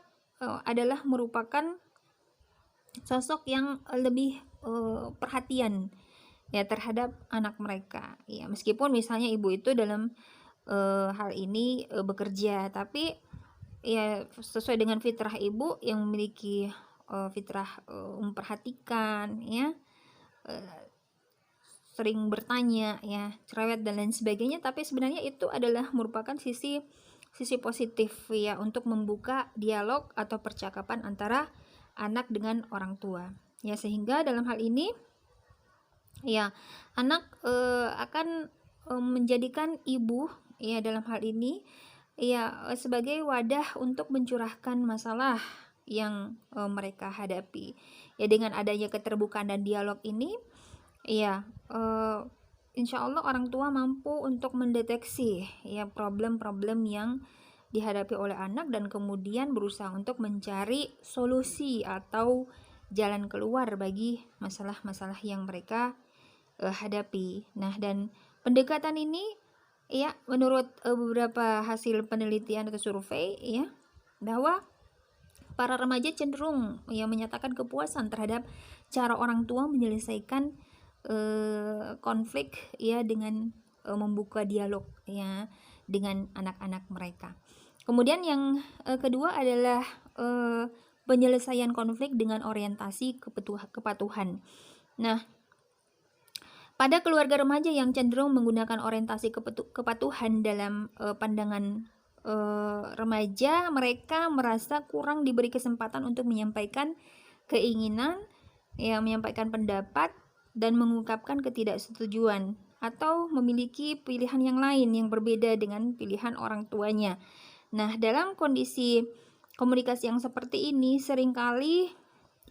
adalah merupakan sosok yang lebih perhatian, ya, terhadap anak mereka, ya, meskipun misalnya ibu itu dalam hal ini bekerja, tapi ya sesuai dengan fitrah ibu yang memiliki fitrah memperhatikan, ya, sering bertanya, ya, cerewet dan lain sebagainya, tapi sebenarnya itu adalah merupakan sisi positif, ya, untuk membuka dialog atau percakapan antara anak dengan orang tua, ya, sehingga dalam hal ini, ya, anak akan menjadikan ibu, ya, dalam hal ini, ya, sebagai wadah untuk mencurahkan masalah yang mereka hadapi, ya. Dengan adanya keterbukaan dan dialog ini, ya, insya Allah orang tua mampu untuk mendeteksi, ya, problem-problem yang dihadapi oleh anak dan kemudian berusaha untuk mencari solusi atau jalan keluar bagi masalah-masalah yang mereka hadapi. Nah, dan pendekatan ini, ya, menurut beberapa hasil penelitian atau survei, ya, bahwa para remaja cenderung, ya, menyatakan kepuasan terhadap cara orang tua menyelesaikan konflik, ya, dengan membuka dialog, ya, dengan anak-anak mereka. Kemudian yang kedua adalah penyelesaian konflik dengan orientasi kepatuhan. Nah, pada keluarga remaja yang cenderung menggunakan orientasi kepatuhan dalam pandangan remaja, mereka merasa kurang diberi kesempatan untuk menyampaikan keinginan, ya, menyampaikan pendapat dan mengungkapkan ketidaksetujuan atau memiliki pilihan yang lain yang berbeda dengan pilihan orang tuanya. Nah, dalam kondisi komunikasi yang seperti ini seringkali,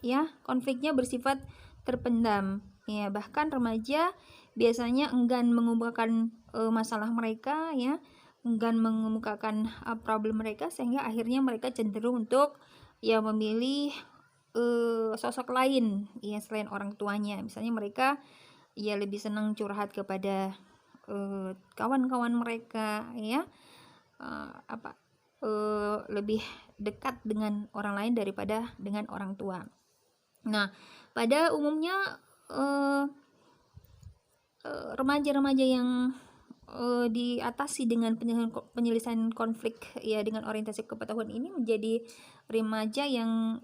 ya, konfliknya bersifat terpendam, ya, bahkan remaja biasanya enggan mengungkapkan masalah mereka, ya, enggan mengemukakan problem mereka, sehingga akhirnya mereka cenderung untuk ya memilih sosok lain ya selain orang tuanya. Misalnya mereka ya lebih senang curhat kepada kawan-kawan mereka ya, lebih dekat dengan orang lain daripada dengan orang tua. Nah, pada umumnya remaja-remaja yang diatasi dengan penyelesaian konflik ya dengan orientasi kepengetahuan ini menjadi remaja yang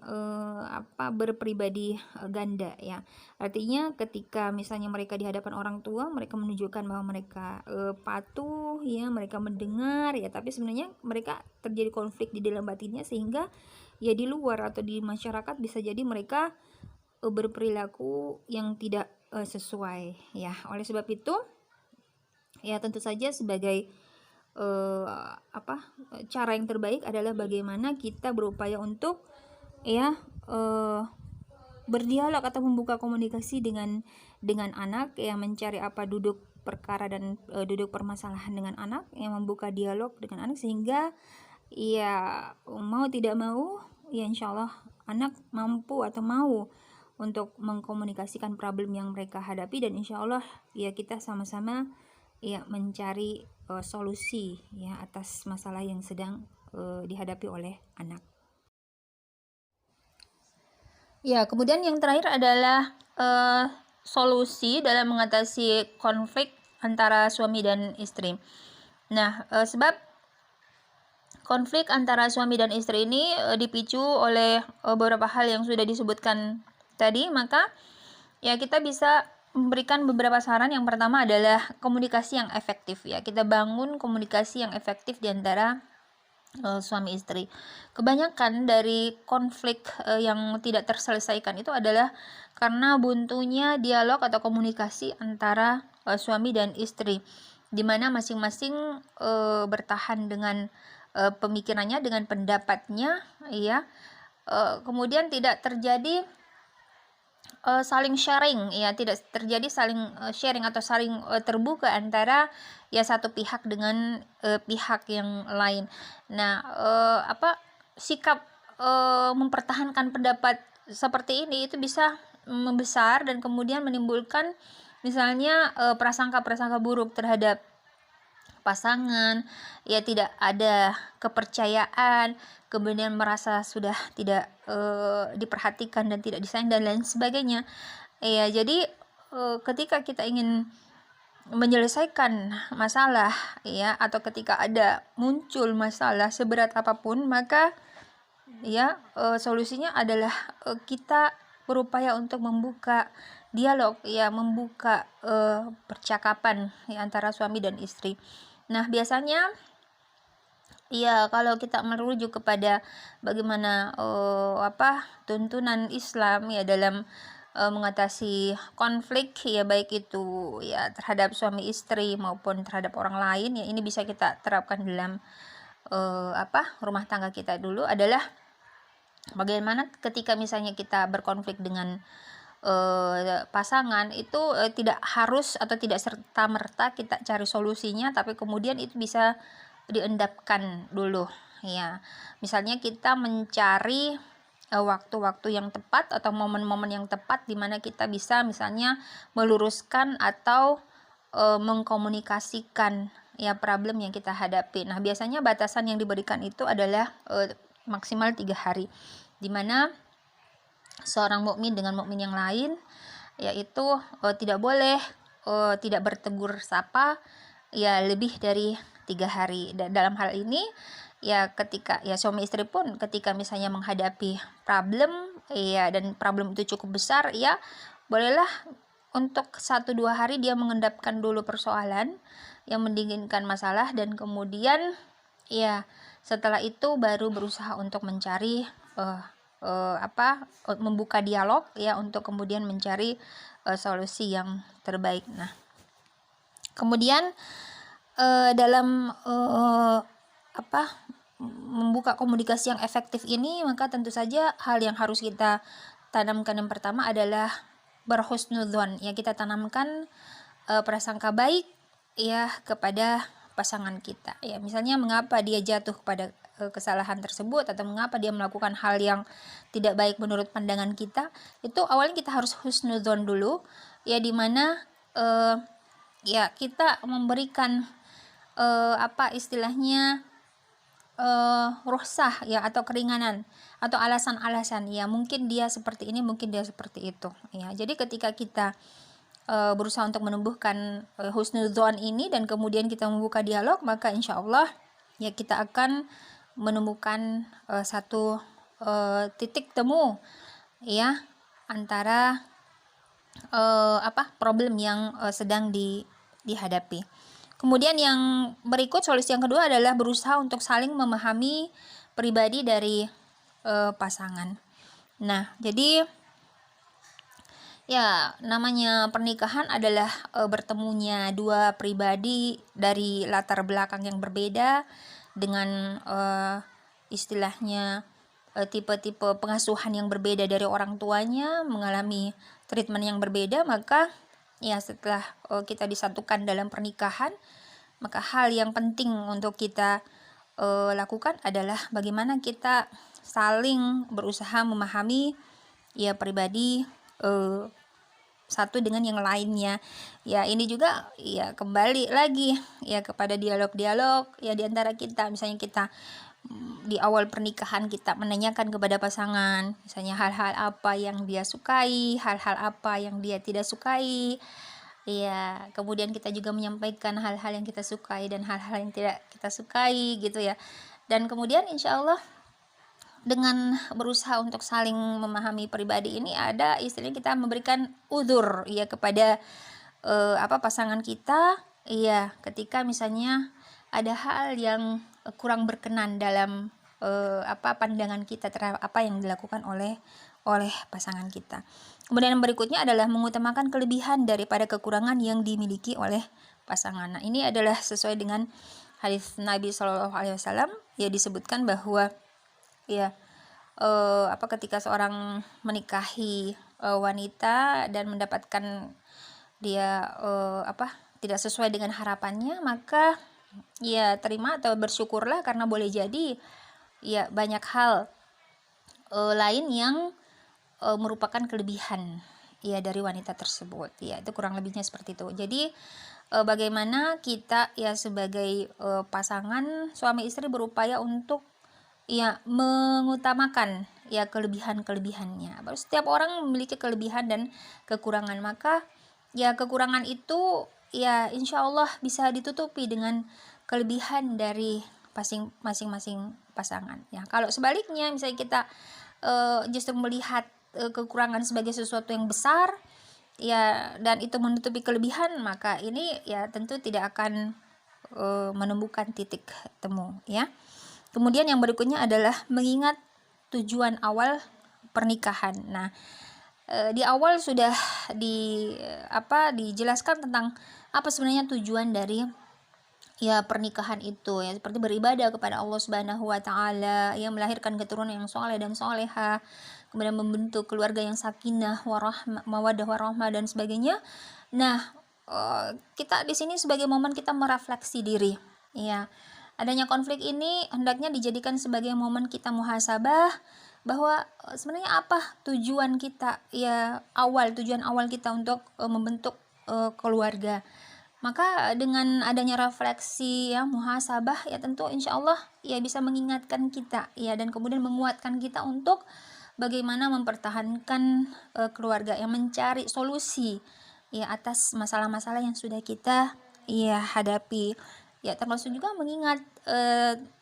berpribadi ganda ya. Artinya ketika misalnya mereka di hadapan orang tua, mereka menunjukkan bahwa mereka patuh ya, mereka mendengar ya, tapi sebenarnya mereka terjadi konflik di dalam batinnya, sehingga ya di luar atau di masyarakat bisa jadi mereka berperilaku yang tidak sesuai ya. Oleh sebab itu ya tentu saja sebagai cara yang terbaik adalah bagaimana kita berupaya untuk ya berdialog atau membuka komunikasi dengan anak, yang mencari apa duduk perkara dan duduk permasalahan dengan anak, yang membuka dialog dengan anak, sehingga ya mau tidak mau ya insyaallah anak mampu atau mau untuk mengkomunikasikan problem yang mereka hadapi, dan insyaallah ya kita sama-sama ya mencari solusi ya atas masalah yang sedang dihadapi oleh anak. Ya, kemudian yang terakhir adalah solusi dalam mengatasi konflik antara suami dan istri. Nah, sebab konflik antara suami dan istri ini dipicu oleh beberapa hal yang sudah disebutkan tadi, maka ya kita bisa memberikan beberapa saran. Yang pertama adalah komunikasi yang efektif ya. Kita bangun komunikasi yang efektif di antara suami istri. Kebanyakan dari konflik yang tidak terselesaikan itu adalah karena buntunya dialog atau komunikasi antara suami dan istri, di mana masing-masing bertahan dengan pemikirannya, dengan pendapatnya ya. Kemudian tidak terjadi saling sharing ya, tidak terjadi saling sharing atau saling terbuka antara ya satu pihak dengan pihak yang lain. Nah, sikap mempertahankan pendapat seperti ini itu bisa membesar dan kemudian menimbulkan misalnya prasangka-prasangka buruk terhadap pasangan, ya tidak ada kepercayaan, kemudian merasa sudah tidak diperhatikan dan tidak disayang dan lain sebagainya. Ya, jadi ketika kita ingin menyelesaikan masalah ya, atau ketika ada muncul masalah seberat apapun, maka ya solusinya adalah kita berupaya untuk membuka dialog ya, membuka percakapan ya, antara suami dan istri. Nah, biasanya ya kalau kita merujuk kepada bagaimana tuntunan Islam ya dalam mengatasi konflik ya, baik itu ya terhadap suami istri maupun terhadap orang lain ya, ini bisa kita terapkan dalam rumah tangga kita dulu, adalah bagaimana ketika misalnya kita berkonflik dengan pasangan itu tidak harus atau tidak serta-merta kita cari solusinya, tapi kemudian itu bisa diendapkan dulu ya. Misalnya kita mencari waktu-waktu yang tepat atau momen-momen yang tepat di mana kita bisa misalnya meluruskan atau mengkomunikasikan ya problem yang kita hadapi. Nah, biasanya batasan yang diberikan itu adalah maksimal 3 hari, di mana seorang mukmin dengan mukmin yang lain yaitu tidak boleh tidak bertegur sapa ya lebih dari 3 hari. Dan dalam hal ini ya ketika ya suami istri pun ketika misalnya menghadapi problem ya, dan problem itu cukup besar ya, bolehlah untuk 1-2 hari dia mengendapkan dulu persoalan yang mendinginkan masalah, dan kemudian ya setelah itu baru berusaha untuk mencari membuka dialog ya, untuk kemudian mencari solusi yang terbaik. Nah, kemudian dalam membuka komunikasi yang efektif ini, maka tentu saja hal yang harus kita tanamkan yang pertama adalah berhusnudzon ya, kita tanamkan prasangka baik ya kepada pasangan kita. Ya, misalnya mengapa dia jatuh kepada kesalahan tersebut atau mengapa dia melakukan hal yang tidak baik menurut pandangan kita, itu awalnya kita harus husnudzon dulu, ya, dimana ya kita memberikan apa istilahnya rukhsah ya, atau keringanan atau alasan-alasan, ya mungkin dia seperti ini, mungkin dia seperti itu, ya. Jadi ketika kita berusaha untuk menumbuhkan husnudzon ini dan kemudian kita membuka dialog, maka insya Allah ya kita akan menemukan satu titik temu ya antara apa problem yang sedang dihadapi. Kemudian yang berikut, solusi yang kedua adalah berusaha untuk saling memahami pribadi dari pasangan. Nah, jadi ya, namanya pernikahan adalah bertemunya dua pribadi dari latar belakang yang berbeda dengan istilahnya tipe-tipe pengasuhan yang berbeda dari orang tuanya, mengalami treatment yang berbeda. Maka ya setelah kita disatukan dalam pernikahan, maka hal yang penting untuk kita lakukan adalah bagaimana kita saling berusaha memahami ya pribadi satu dengan yang lainnya. Ya, ini juga ya kembali lagi ya kepada dialog-dialog ya di antara kita. Misalnya kita di awal pernikahan kita menanyakan kepada pasangan, misalnya hal-hal apa yang dia sukai, hal-hal apa yang dia tidak sukai. Ya, kemudian kita juga menyampaikan hal-hal yang kita sukai dan hal-hal yang tidak kita sukai gitu ya. Dan kemudian insya Allah dengan berusaha untuk saling memahami pribadi ini, ada istilahnya kita memberikan udzur ya kepada apa pasangan kita, ya ketika misalnya ada hal yang kurang berkenan dalam apa pandangan kita terhadap apa yang dilakukan oleh pasangan kita. Kemudian yang berikutnya adalah mengutamakan kelebihan daripada kekurangan yang dimiliki oleh pasangan. Nah, ini adalah sesuai dengan hadis Nabi Shallallahu Alaihi Wasallam, ya disebutkan bahwa ya apa ketika seorang menikahi wanita dan mendapatkan dia apa tidak sesuai dengan harapannya, maka ya terima atau bersyukurlah, karena boleh jadi ya banyak hal lain yang merupakan kelebihan ya dari wanita tersebut. Ya, itu kurang lebihnya seperti itu. Jadi bagaimana kita ya sebagai pasangan suami istri berupaya untuk ya mengutamakan ya kelebihan-kelebihannya. Setiap orang memiliki kelebihan dan kekurangan, maka ya kekurangan itu ya insya Allah bisa ditutupi dengan kelebihan dari masing-masing pasangan. Ya, kalau sebaliknya misalnya kita justru melihat kekurangan sebagai sesuatu yang besar ya dan itu menutupi kelebihan, maka ini ya tentu tidak akan menemukan titik temu ya. Kemudian yang berikutnya adalah mengingat tujuan awal pernikahan. Nah, di awal sudah dijelaskan tentang apa sebenarnya tujuan dari ya pernikahan itu, ya seperti beribadah kepada Allah Subhanahu wa taala, yang melahirkan keturunan yang soleh dan soleha, kemudian membentuk keluarga yang sakinah, warahmah, mawaddah warahmah dan sebagainya. Nah, kita di sini sebagai momen kita merefleksi diri, ya. Adanya konflik ini hendaknya dijadikan sebagai momen kita muhasabah bahwa sebenarnya apa tujuan kita ya tujuan awal kita untuk membentuk keluarga. Maka dengan adanya refleksi ya muhasabah ya tentu insya Allah ya bisa mengingatkan kita ya dan kemudian menguatkan kita untuk bagaimana mempertahankan keluarga, yang mencari solusi ya atas masalah-masalah yang sudah kita ya hadapi. Ya termasuk juga mengingat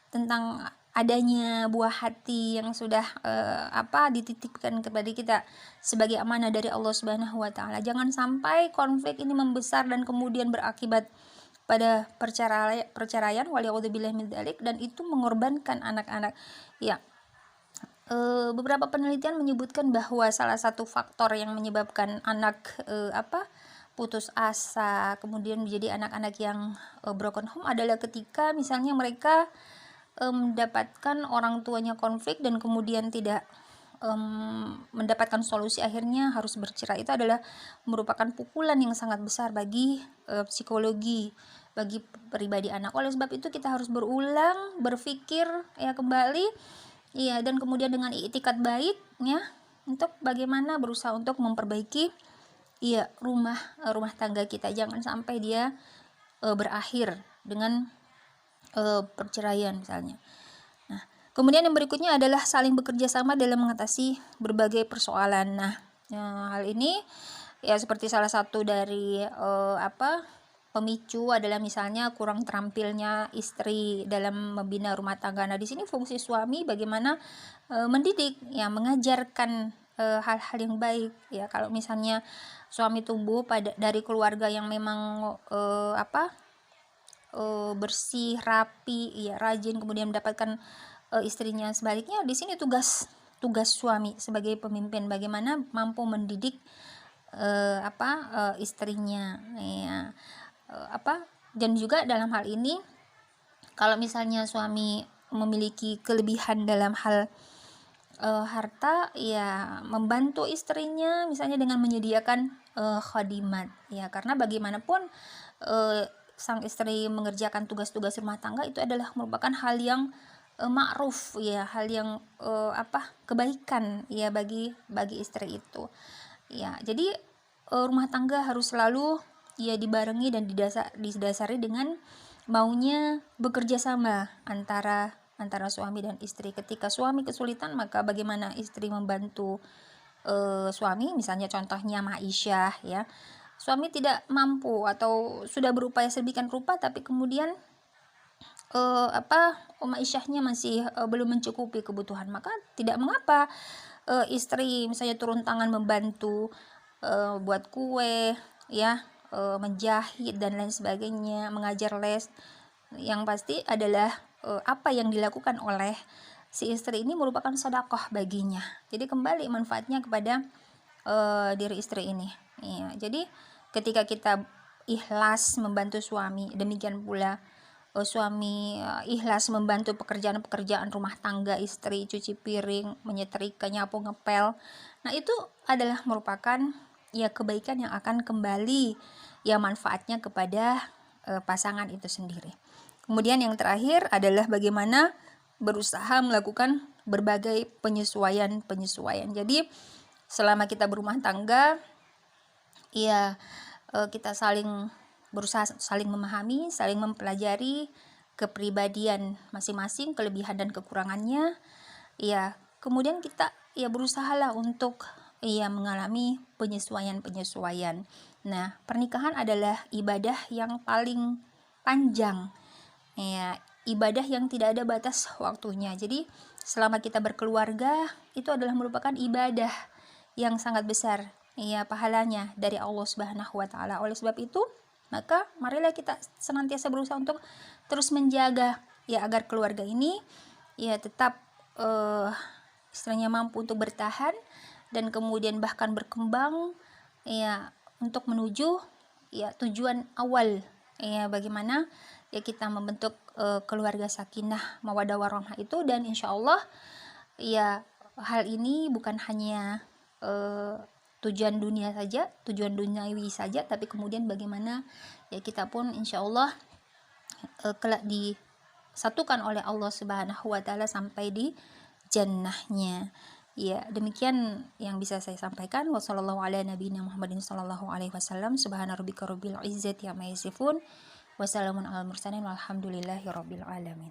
tentang adanya buah hati yang sudah dititipkan kepada kita sebagai amanah dari Allah Subhanahu wa taala. Jangan sampai konflik ini membesar dan kemudian berakibat pada perceraian waliyadzubillahi min dzalik, dan itu mengorbankan anak-anak. Ya, beberapa penelitian menyebutkan bahwa salah satu faktor yang menyebabkan anak putus asa kemudian menjadi anak-anak yang broken home adalah ketika misalnya mereka mendapatkan orang tuanya konflik dan kemudian tidak mendapatkan solusi, akhirnya harus bercerai. Itu adalah merupakan pukulan yang sangat besar bagi psikologi bagi pribadi anak. Oleh sebab itu kita harus berulang, berpikir ya kembali, ya, dan kemudian dengan iktikad baik ya untuk bagaimana berusaha untuk memperbaiki ya rumah tangga kita. Jangan sampai dia berakhir dengan perceraian misalnya. Nah, kemudian yang berikutnya adalah saling bekerja sama dalam mengatasi berbagai persoalan. Nah, hal ini ya seperti salah satu dari pemicu adalah misalnya kurang terampilnya istri dalam membina rumah tangga. Nah, di sini fungsi suami bagaimana mendidik, ya, mengajarkan hal-hal yang baik. Ya, kalau misalnya suami tumbuh dari keluarga yang memang bersih, rapi, ya, rajin, kemudian mendapatkan istrinya. Sebaliknya di sini tugas suami sebagai pemimpin bagaimana mampu mendidik istrinya, ya, dan juga dalam hal ini kalau misalnya suami memiliki kelebihan dalam hal harta, ya, membantu istrinya misalnya dengan menyediakan khadimat, ya, karena bagaimanapun sang istri mengerjakan tugas-tugas rumah tangga itu adalah merupakan hal yang ma'ruf, ya, hal yang kebaikan, ya, bagi istri itu, ya. Jadi rumah tangga harus selalu ya dibarengi dan didasari dengan maunya bekerja sama antara suami dan istri. Ketika suami kesulitan, maka bagaimana istri membantu suami, misalnya contohnya Ma'isyah, ya, suami tidak mampu atau sudah berupaya sedemikian rupa tapi kemudian Ma'isyahnya masih belum mencukupi kebutuhan, maka tidak mengapa istri misalnya turun tangan membantu buat kue, ya, menjahit dan lain sebagainya, mengajar les. Yang pasti adalah apa yang dilakukan oleh si istri ini merupakan sedekah baginya. Jadi kembali manfaatnya kepada diri istri ini. Ya, jadi ketika kita ikhlas membantu suami, demikian pula suami ikhlas membantu pekerjaan rumah tangga istri, cuci piring, menyetrika, nyapu, ngepel. Nah, itu adalah merupakan ya kebaikan yang akan kembali ya manfaatnya kepada pasangan itu sendiri. Kemudian yang terakhir adalah bagaimana berusaha melakukan berbagai penyesuaian. Jadi selama kita berumah tangga, ya, kita berusaha saling memahami, saling mempelajari kepribadian masing-masing, kelebihan dan kekurangannya. Ya, kemudian kita ya berusahalah untuk ya mengalami penyesuaian. Nah, pernikahan adalah ibadah yang paling panjang, ya, ibadah yang tidak ada batas waktunya. Jadi selama kita berkeluarga itu adalah merupakan ibadah yang sangat besar, ya, pahalanya dari Allah Subhanahu wa taala. Oleh sebab itu, maka marilah kita senantiasa berusaha untuk terus menjaga ya agar keluarga ini ya tetap istilahnya mampu untuk bertahan dan kemudian bahkan berkembang, ya, untuk menuju ya tujuan awal, ya, bagaimana ya kita membentuk keluarga sakinah mawaddah warahmah itu. Dan insyaallah ya hal ini bukan hanya tujuan dunia saja, tujuan duniawi saja, tapi kemudian bagaimana ya kita pun insyaallah kelak disatukan oleh Allah Subhanahu wa taala sampai di jannahnya. Ya, demikian yang bisa saya sampaikan. Wassallallahu ala nabiyina Muhammadin sallallahu alaihi wasallam. Subhana rabbika rabbil izzati amma yasifun. Wassalamun alal mursalin walhamdulillahi rabbil alamin.